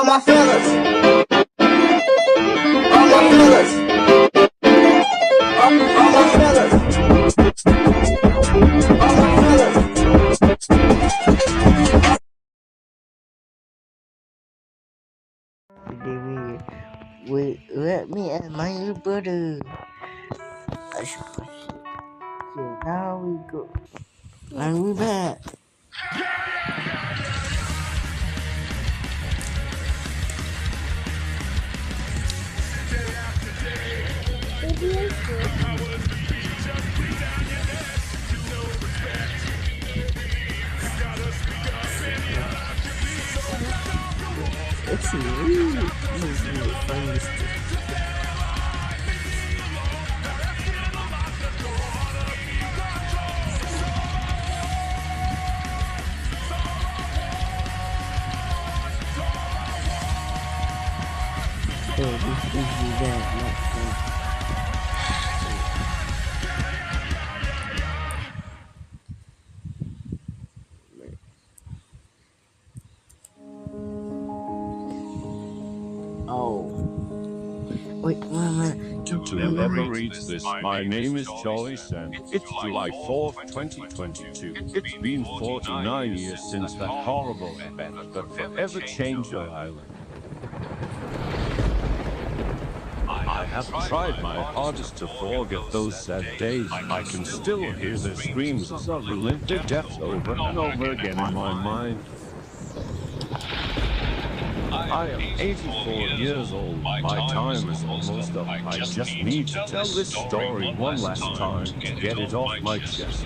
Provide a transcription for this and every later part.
all my fellas, all my fellas, all my fellas, all my fellas. Wait, let me and my little brother. I should push it. So now we go. And we back. It's really funny stuff. So this is that, not that. Oh. Wait, Mama. Whoever reads this, my name is Charlie Sen. It's July 4th, 2022. It's been 49 years since that horrible event that forever changed our island. I have tried my hardest to forget those sad days. I can still hear their screams as I relive their deaths over and over again in my mind. I am 84 years old. My time is almost up. I just need to tell this story one last time to get it off my chest.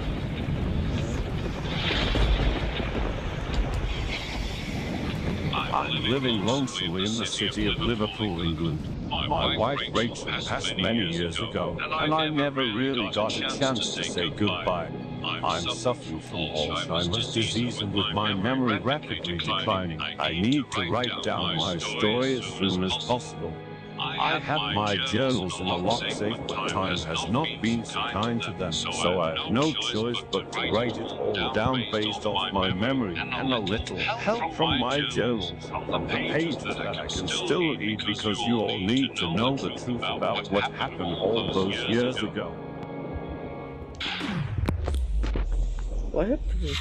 I'm living lonesomely in the city of Liverpool, England. My wife Rachel passed many years ago, and I never really got a chance to say goodbye. I'm suffering from Alzheimer's disease, and with my memory rapidly declining, I need to write down my story as soon as possible. I have my journals in a lock safe, but time has not been so kind to them, so I have no choice but to write it all down based off my memory and a little help from my journals, from the pages that I can still read, because you all need to know the truth about what happened all those years ago. What happened?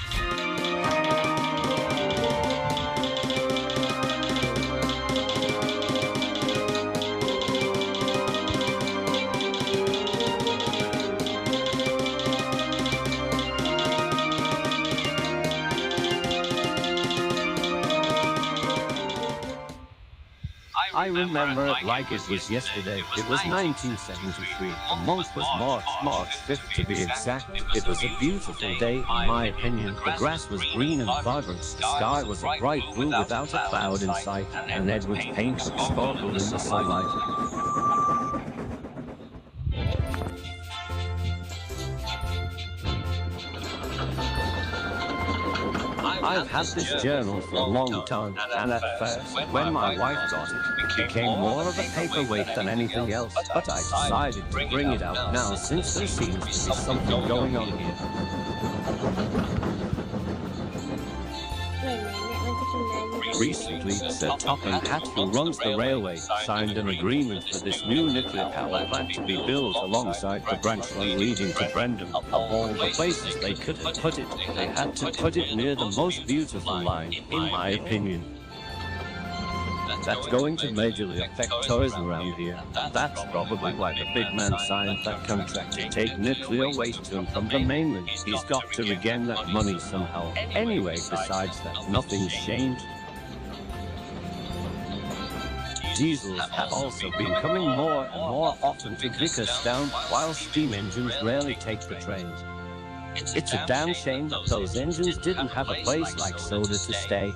I remember it like it was yesterday. It was 1973. The month was March 5th to be exact. It was a beautiful day, in my opinion. The grass was green and vibrant. The sky was a bright blue without a cloud in sight, and Edward's paint sparkled in the sunlight. I've had this journal for a long time, and at first, when my wife got it, it became more of a paperweight than anything else, but I decided to bring it out now since there seems to be something going on here. Recently, Sir Topham Hatt, who runs the railway, signed an agreement for this new nuclear power plant to be built alongside the branch line leading to Brendan. Of all the places they could have put it, they had to put it near the most beautiful line, in my opinion. That's going to majorly affect tourism around here. That's probably why the big man signed that contract to take nuclear waste to him from the mainland. He's got to regain that money somehow. Anyway, besides that, nothing's changed. Diesels have also been coming more and more often to Vickerstown, while steam engines rarely take the trains. It's a damn shame that those engines didn't have a place like Sodor to stay.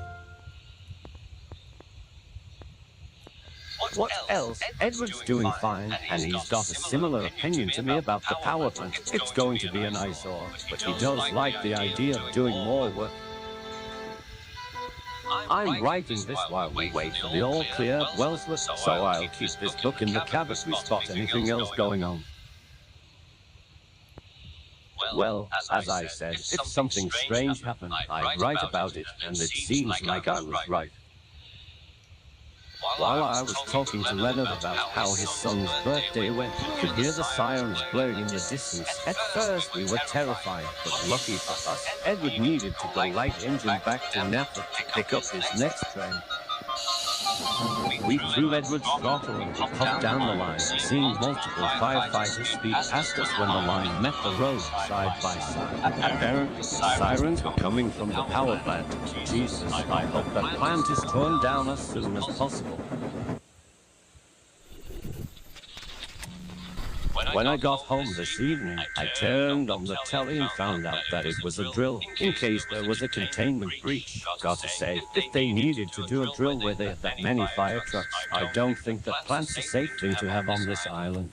What else? Edward's doing fine, and he's got a similar opinion to me about the power plant. It's going to be an eyesore, but he does like the idea of doing more work. I'm writing this while we wait for the all clear at Wellsworth, so I'll keep this book in the cab if we spot anything else going on. Well, as I said, if something strange happened, I'd write about it, and it seems like I was right. While I was talking to Leonard about how his son's birthday went, we could hear the sirens blaring in the distance. At first, we were terrified, but lucky for us, Edward needed to go light engine back to Napa to pick up his next train. We threw Edward's throttle and puffed down the line, seeing multiple firefighters speed past us when the line met the road side by side. Apparently, sirens were coming from the power plant. Jesus, I hope that plant is torn down as soon as possible. When I got home this evening, I turned on the telly and found out that it was a drill, in case there was a containment breach. Gotta say, if they needed to do a drill where they had that many fire trucks, I don't think that plant's a safe thing to have on this island.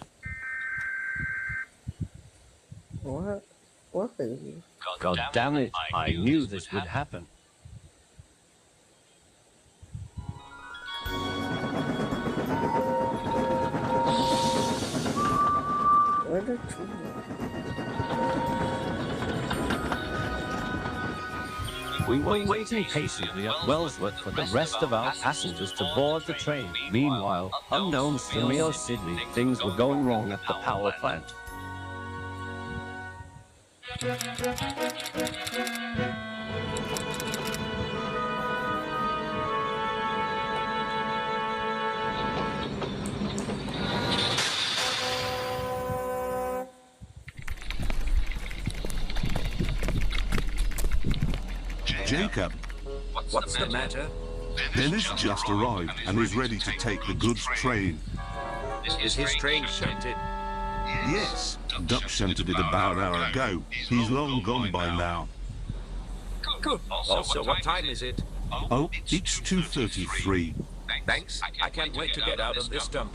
What? What is it? God damn it, I knew this would happen. What a tree. We were waiting patiently at Wellsworth for the rest of our passengers to board the train. Meanwhile, unknown to me or Sydney, things were going wrong at the power plant. Jacob, What's the matter? Dennis just arrived and is ready to take the goods train. Is his train shunted? Yes, Duck shunted it about an hour ago. He's long gone by now. Good. Also, what time is it? Oh, it's 2:33. Thanks. I can't wait to get out of this dump.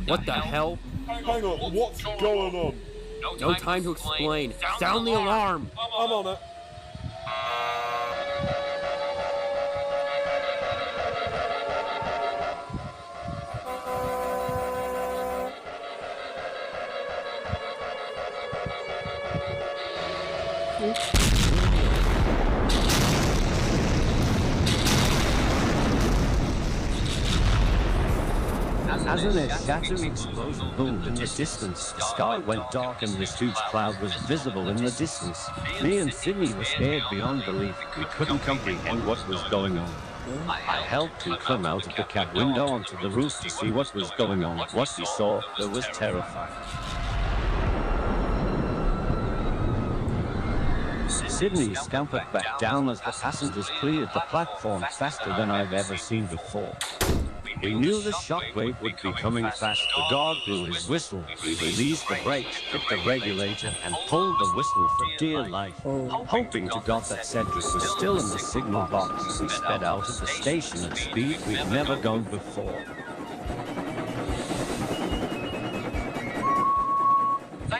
What the hell? Hang on, what's going on? No time to explain. Sound the alarm! I'm on it. As an shattering explosion boomed in the distance, the sky went dark and this huge cloud was visible in the distance. Me and Sydney were scared beyond belief. We couldn't comprehend what was going on. I helped him climb out of the cab window onto the roof to see what was going on. What we saw, it was terrifying. Sydney scampered back down as the passengers cleared the platform faster than I've ever seen before. We knew the shockwave would be coming fast. The dog blew his whistle. We released the brakes, hit the regulator, and pulled the whistle for dear life. Hoping to God that Cedric was still in the signal box, we sped out of the station at speed we'd never gone before.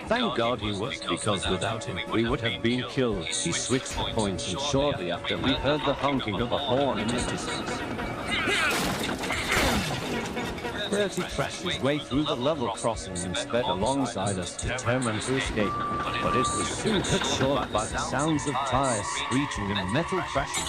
Thank God he was, because without him, we would have been killed. He switched the points, and shortly after, we heard the honking of a horn in the distance. Bertie crashed his way through the level crossing and sped alongside us, determined to escape. But it was soon cut short by the sounds of tires screeching and metal crashing.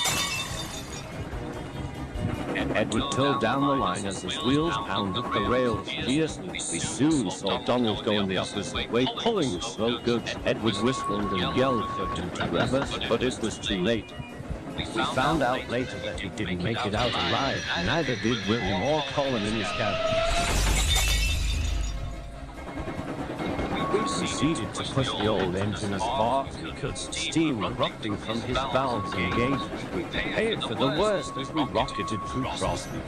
Edward tore down the line as his wheels pounded the rails fiercely. We soon saw Donald going the opposite way, pulling the slow goods. Edward whistled and yelled for him to reverse, but it was too late. We found out later that he didn't make it out alive, neither did William or Colin in his cabin. We proceeded to push the old engine as far as we could, steam erupting from his valves and gauges. We prepared for the worst as we rocketed through Crosby.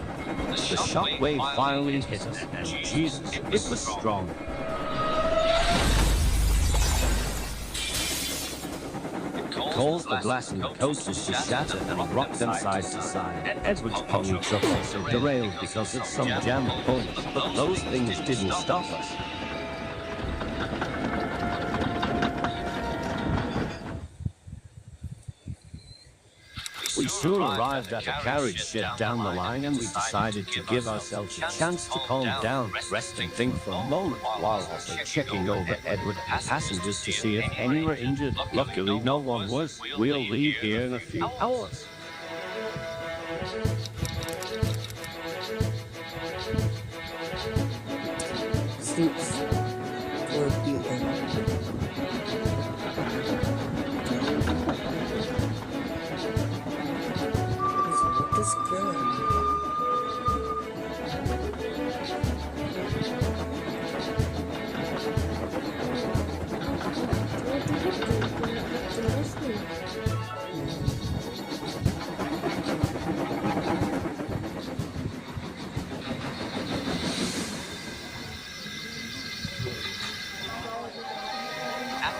The shockwave finally hit us, and Jesus, it was strong. Caused the glass in the coaches to shatter and rock them side to side. Edward's pony truck also derailed because of some jammed points, but those things didn't stop us. We soon arrived at a carriage shed down the line, and we decided to give ourselves a chance to calm down, rest and think for a moment, while also checking over Edward and passengers to see if any were injured. Luckily, no one was. We'll leave here in a few hours. Sleeps 4 p.m. What is good?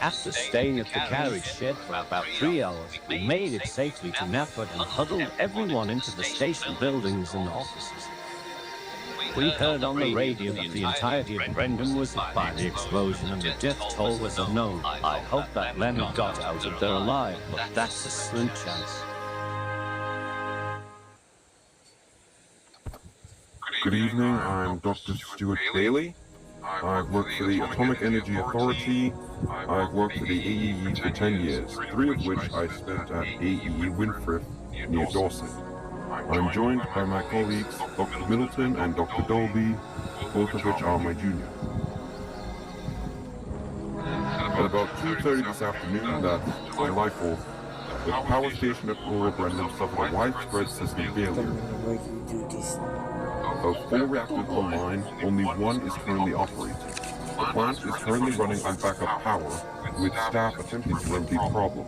After staying at the carriage shed for about 3 hours, we made it safely to Nafford and huddled everyone into the station buildings and offices. We heard on the radio that the entirety of Brendan was hit by the explosion and the death toll was unknown. I hope that Leonard got out of there alive, but that's a slim chance. Good evening, I'm Dr. Stuart Bailey. I've worked for the Atomic Energy Authority. I've worked for the AEE for 10 years, 3 of which I spent at AEE Winfrith near Dorset. I'm joined by my colleagues Dr. Middleton and Dr. Dolby, both of which are my junior. At about 2:30 this afternoon, that's July 4th, the power station at Lower Brendan suffered a widespread system failure. Of 4 reactors online, only 1 is currently operating. The plant is currently running on backup power, with staff attempting to remedy the problem.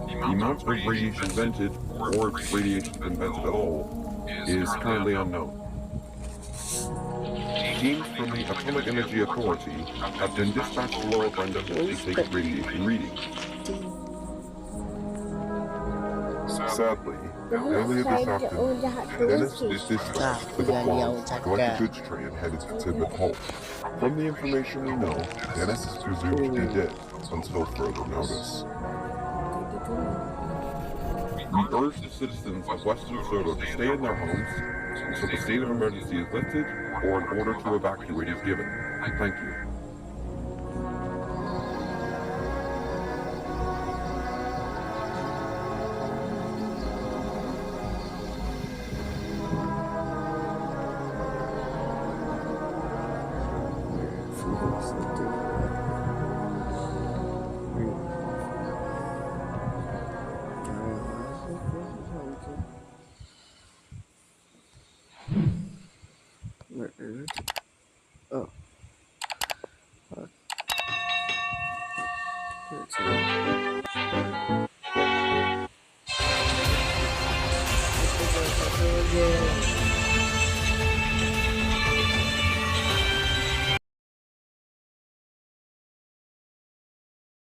The amount of radiation vented, or if radiation has been vented at all, is currently unknown. Teams from the Atomic Energy Authority have been dispatched to Lower Brendan to take radiation readings. Sadly, earlier this afternoon, Dennis is dispatched with a plant to collect a goods train headed to Tidmouth Hall. From the information we know, Dennis is presumed to be dead until further notice. We urge the citizens of Western Sodor to stay in their homes until the state of emergency is lifted or an order to evacuate is given. Thank you. Oh. Okay.